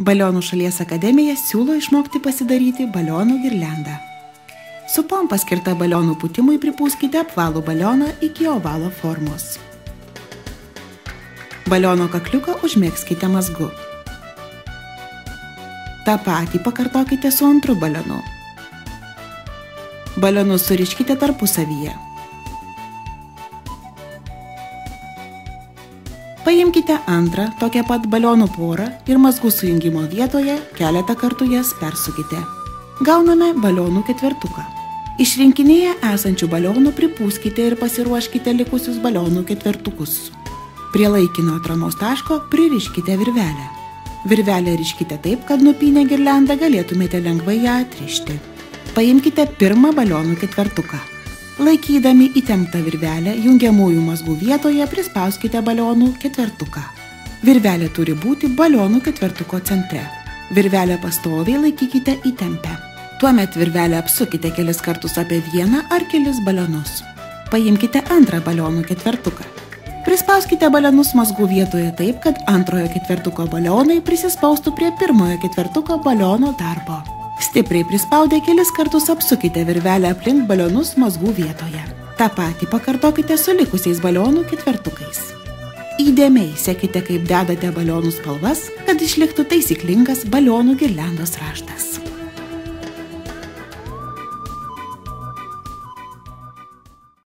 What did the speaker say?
Balionų šalies akademija siūlo išmokti pasidaryti balionų girliandą. Su pompa skirta balionų pūtimui pripūskite apvalų balioną iki ovalo formos. Baliono kakliuką užmėgskite mazgu. Ta patį pakartokite su antru balionu. Balionus suriškite tarpusavyje. Paimkite antrą tokią pat balionų porą ir mazgų sujungimo vietoje keletą kartų jas persukite. Gauname balionų ketvertuką. Iš rinkinėje esančių balionų pripūskite ir pasiruoškite likusius balionų ketvertukus. Prie laikino atramos taško pririškite virvelę. Virvelę riškite taip, kad nupynę girliandą galėtumėte lengvai ją atrišti. Paimkite pirmą balionų ketvertuką. Laikydami įtemptą virvelę jungiamųjų mazgų vietoje prispauskite balionų ketvertuką. Virvelė turi būti balionų ketvertuko centre. Virvelę pastoviai laikykite įtempę. Tuomet virvelę apsukite kelis kartus apie vieną ar kelis balionus. Paimkite antrą balionų ketvertuką. Prispauskite balionus mazgų vietoje taip, kad antrojo ketvertuko balionai prisispaustų prie pirmojo ketvertuko baliono darbo. Stipriai prispaudę kelis kartus apsukite virvelę aplink balionus mazgų vietoje. Ta patį pakartokite su likusiais balionų ketvertukais. Įdėmiai sekite, kaip dedate balionų spalvas, kad išliktų taisyklingas balionų girliandos raštas.